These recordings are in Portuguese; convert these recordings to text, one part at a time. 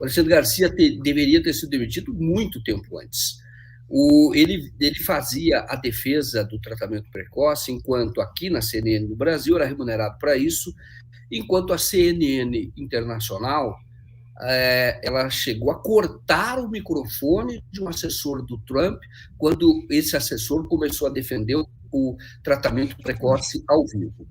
O Alexandre Garcia deveria ter sido demitido muito tempo antes. Ele fazia a defesa do tratamento precoce, enquanto aqui na CNN no Brasil era remunerado para isso, enquanto a CNN internacional ela chegou a cortar o microfone de um assessor do Trump quando esse assessor começou a defender o tratamento precoce ao vivo.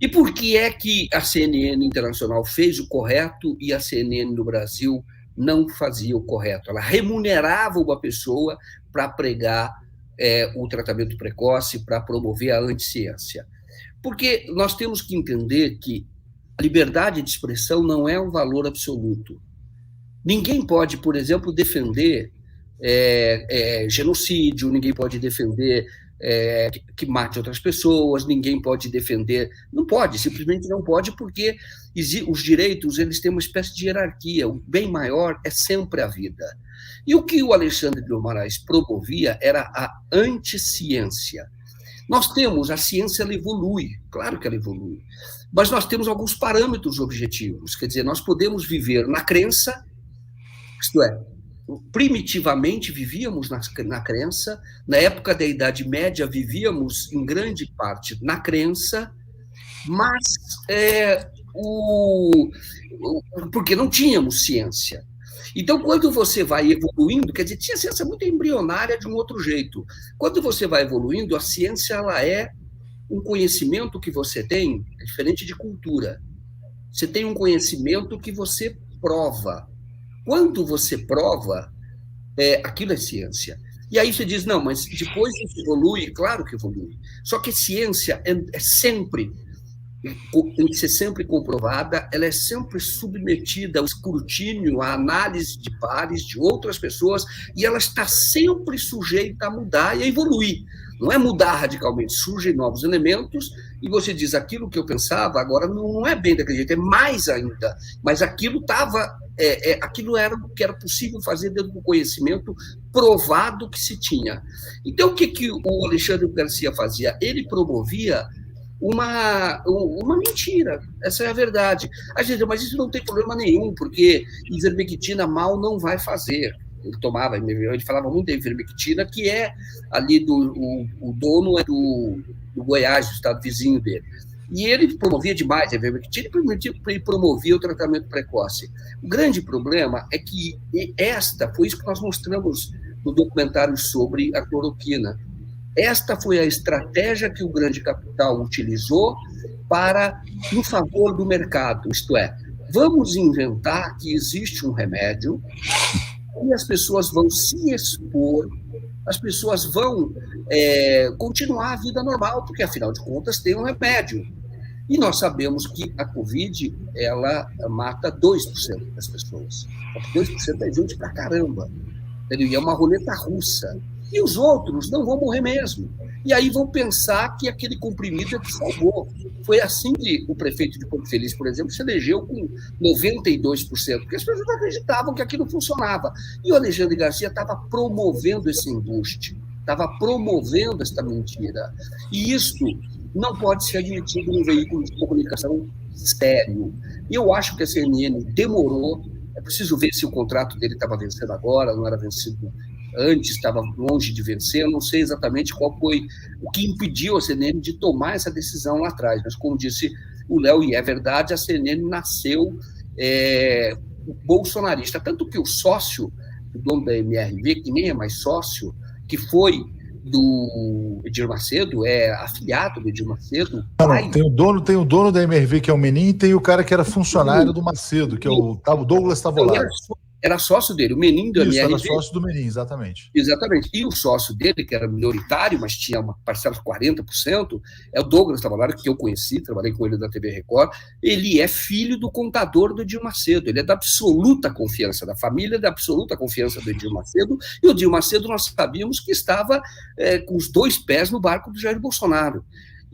E por que é que a CNN internacional fez o correto e a CNN no Brasil não fazia o correto? Ela remunerava uma pessoa para pregar o tratamento precoce, para promover a anticiência. Porque nós temos que entender que a liberdade de expressão não é um valor absoluto. Ninguém pode, por exemplo, defender genocídio, ninguém pode defender que mate outras pessoas, ninguém pode defender, não pode, simplesmente não pode, porque os direitos eles têm uma espécie de hierarquia, o bem maior é sempre a vida. E o que o Alexandre de Moraes promovia era a anticiência. Nós temos, a ciência ela evolui, claro que ela evolui, mas nós temos alguns parâmetros objetivos, quer dizer, nós podemos viver na crença, isto é, primitivamente vivíamos na crença, na época da Idade Média vivíamos em grande parte na crença, mas porque não tínhamos ciência. Então, quando você vai evoluindo, quer dizer, tinha ciência muito embrionária de um outro jeito. Quando você vai evoluindo, a ciência ela é um conhecimento que você tem, é diferente de cultura. Você tem um conhecimento que você prova. Quando você prova, aquilo é ciência. E aí você diz, não, mas depois isso evolui, claro que evolui. Só que ciência sempre, tem que ser sempre comprovada, ela é sempre submetida ao escrutínio, à análise de pares, de outras pessoas, e ela está sempre sujeita a mudar e a evoluir. Não é mudar radicalmente, surgem novos elementos, e você diz, aquilo que eu pensava, agora não é bem daquele jeito, é mais ainda, mas aquilo estava... aquilo era o que era possível fazer dentro do conhecimento provado que se tinha. Então, o que o Alexandre Garcia fazia? Ele promovia uma mentira, essa é a verdade. A gente, mas isso não tem problema nenhum, porque ivermectina mal não vai fazer. Ele tomava, ele falava muito da ivermectina, que é ali o dono é do Goiás, do estado vizinho dele. E ele promovia demais a ivermectina e promovia o tratamento precoce. O grande problema é que foi isso que nós mostramos no documentário sobre a cloroquina. Esta foi a estratégia que o grande capital utilizou no favor do mercado, isto é, vamos inventar que existe um remédio e as pessoas vão se expor, as pessoas vão continuar a vida normal, porque, afinal de contas, tem um remédio. E nós sabemos que a Covid, ela mata 2% das pessoas. 2% é gente pra caramba. E é uma roleta russa. E os outros não vão morrer mesmo. E aí vão pensar que aquele comprimido é que salvou. Foi assim que o prefeito de Porto Feliz, por exemplo, se elegeu com 92%, porque as pessoas acreditavam que aquilo funcionava. E o Alexandre Garcia estava promovendo esse embuste, estava promovendo esta mentira. E isso não pode ser admitido num veículo de comunicação sério. E eu acho que a CNN demorou. É preciso ver se o contrato dele estava vencendo agora, não era vencido antes, estava longe de vencer. Eu não sei exatamente qual foi o que impediu a CNN de tomar essa decisão lá atrás. Mas, como disse o Léo, e é verdade, a CNN nasceu bolsonarista. Tanto que o sócio, o dono da MRV, que nem é mais sócio, que foi do Edir Macedo, é afiliado do Edir Macedo. Não, tem o dono da MRV, que é o Menin, e tem o cara que era funcionário do Macedo, que é o Douglas Tavolaro. Era sócio dele, o Menin do MRV. Era sócio do Menin, exatamente. Exatamente. E o sócio dele, que era minoritário, mas tinha uma parcela de 40%, é o Douglas Tavolaro, que eu conheci, trabalhei com ele na TV Record. Ele é filho do contador do Edir Macedo. Ele é da absoluta confiança da família, da absoluta confiança do Edir Macedo. E o Edir Macedo, nós sabíamos que estava com os dois pés no barco do Jair Bolsonaro.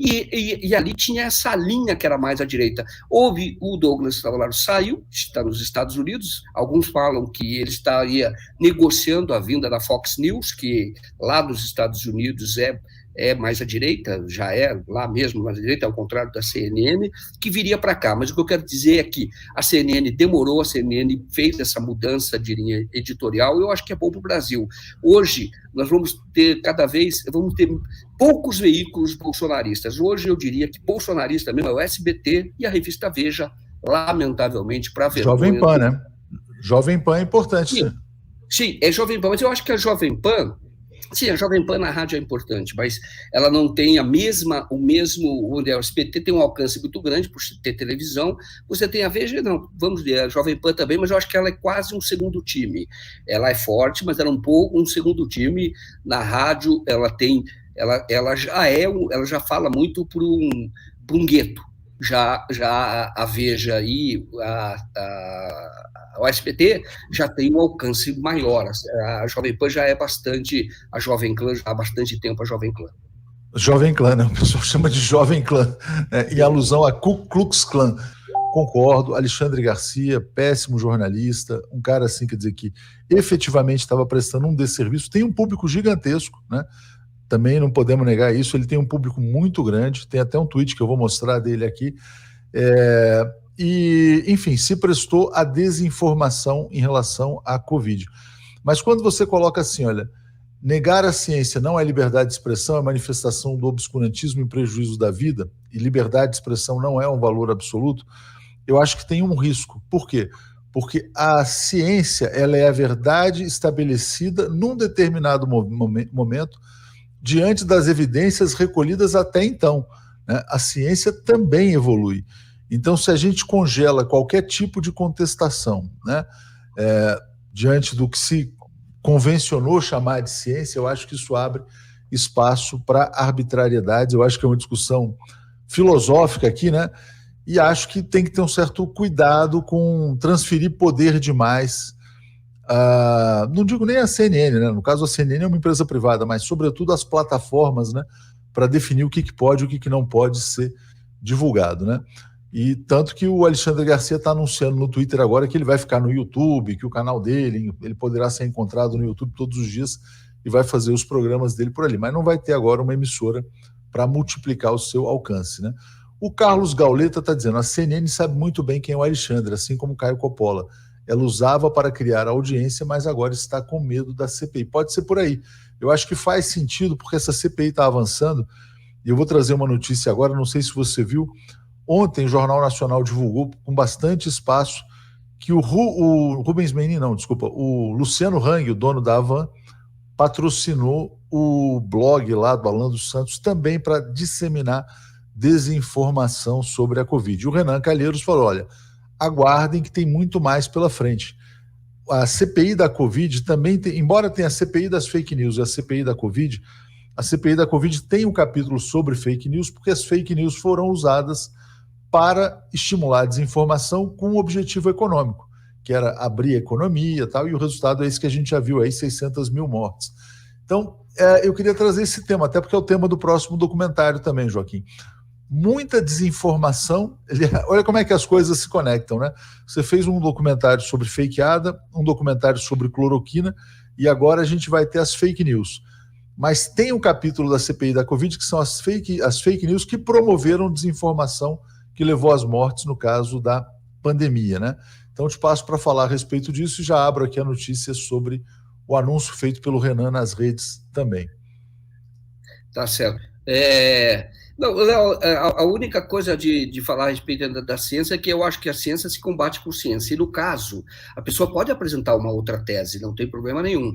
E ali tinha essa linha que era mais à direita. Houve o Douglas Tavolaro saiu, está nos Estados Unidos. Alguns falam que ele estaria negociando a vinda da Fox News, que lá nos Estados Unidos é mais à direita, já é lá mesmo mais à direita, ao contrário da CNN, que viria para cá. Mas o que eu quero dizer é que a CNN demorou, a CNN fez essa mudança de linha editorial, e eu acho que é bom para o Brasil. Hoje, nós vamos ter poucos veículos bolsonaristas. Hoje, eu diria que bolsonarista mesmo é o SBT e a revista Veja, lamentavelmente, para vergonha. Jovem Pan, né? Jovem Pan é importante. Sim, é Jovem Pan, mas eu acho que a Jovem Pan, sim, a Jovem Pan na rádio é importante, mas ela não tem onde o SBT tem um alcance muito grande por ter televisão, você tem a Veja, não, vamos ver, a Jovem Pan também, mas eu acho que ela é quase um segundo time. Ela é forte, mas ela é um segundo time. Na rádio, ela já fala muito por um gueto. Já a Veja e o SBT já tem um alcance maior. A Jovem Pan já é bastante, a Jovem Clã já há bastante tempo, a Jovem Clã. Jovem Clã, né? O pessoal chama de Jovem Clã, né? Em alusão a Ku Klux Klan. Concordo, Alexandre Garcia, péssimo jornalista, um cara assim, quer dizer, que efetivamente estava prestando um desserviço, tem um público gigantesco, né? Também não podemos negar isso, ele tem um público muito grande, tem até um tweet que eu vou mostrar dele aqui, e, enfim, se prestou à desinformação em relação à Covid. Mas quando você coloca assim, olha, negar a ciência não é liberdade de expressão, é manifestação do obscurantismo em prejuízo da vida, e liberdade de expressão não é um valor absoluto, eu acho que tem um risco. Por quê? Porque a ciência, ela é a verdade estabelecida num determinado momento, diante das evidências recolhidas até então, né? A ciência também evolui. Então, se a gente congela qualquer tipo de contestação, né, diante do que se convencionou chamar de ciência, eu acho que isso abre espaço para arbitrariedades. Eu acho que é uma discussão filosófica aqui, né? E acho que tem que ter um certo cuidado com transferir poder demais. Não digo nem a CNN, né? No caso, a CNN é uma empresa privada, mas, sobretudo, as plataformas, né, para definir o que pode e o que não pode ser divulgado, né? E tanto que o Alexandre Garcia está anunciando no Twitter agora que ele vai ficar no YouTube, que o canal dele, ele poderá ser encontrado no YouTube todos os dias e vai fazer os programas dele por ali, mas não vai ter agora uma emissora para multiplicar o seu alcance, né? O Carlos Gauleta está dizendo, a CNN sabe muito bem quem é o Alexandre, assim como o Caio Coppola. Ela usava para criar audiência, mas agora está com medo da CPI. Pode ser por aí. Eu acho que faz sentido, porque essa CPI está avançando, e eu vou trazer uma notícia agora, não sei se você viu, ontem o Jornal Nacional divulgou com bastante espaço que o Rubens Menin, não, desculpa, o Luciano Hang, o dono da Havan, patrocinou o blog lá do Alan dos Santos também para disseminar desinformação sobre a Covid. E o Renan Calheiros falou, olha, aguardem que tem muito mais pela frente. A CPI da Covid também tem, embora tenha a CPI das fake news e a CPI da Covid tem um capítulo sobre fake news, porque as fake news foram usadas para estimular a desinformação com um objetivo econômico, que era abrir a economia e tal, e o resultado é esse que a gente já viu aí, 600 mil mortes. Então, eu queria trazer esse tema, até porque é o tema do próximo documentário também, Joaquim. Muita desinformação, olha como é que as coisas se conectam, né? Você fez um documentário sobre fakeada, um documentário sobre cloroquina, e agora a gente vai ter as fake news. Mas tem um capítulo da CPI da Covid que são as fake news que promoveram desinformação que levou às mortes no caso da pandemia, né? Então eu te passo para falar a respeito disso e já abro aqui a notícia sobre o anúncio feito pelo Renan nas redes também. Tá certo. Não, a única coisa de falar a respeito da ciência é que eu acho que a ciência se combate com ciência. E, no caso, a pessoa pode apresentar uma outra tese, não tem problema nenhum.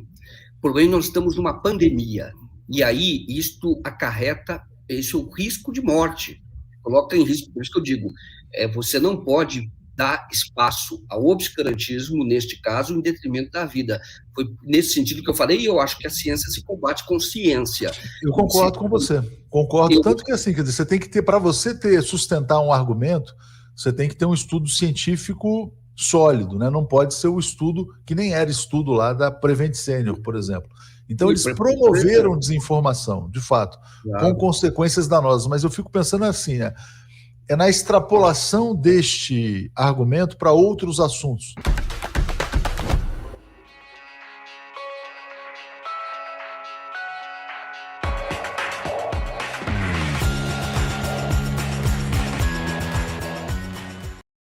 O problema é que nós estamos numa pandemia. E aí, isto acarreta o risco de morte. Coloca em risco, por isso que eu digo, você não pode dar espaço ao obscurantismo, neste caso, em detrimento da vida. Foi nesse sentido que eu falei, e eu acho que a ciência se combate com ciência. Eu concordo com você. Concordo, tanto que assim, quer dizer, você tem que ter, para você sustentar um argumento, você tem que ter um estudo científico sólido, né? Não pode ser o estudo que nem era estudo lá da Prevent Senior, por exemplo. Então, eles promoveram desinformação, de fato, com consequências danosas. Mas eu fico pensando assim, né? É na extrapolação deste argumento para outros assuntos.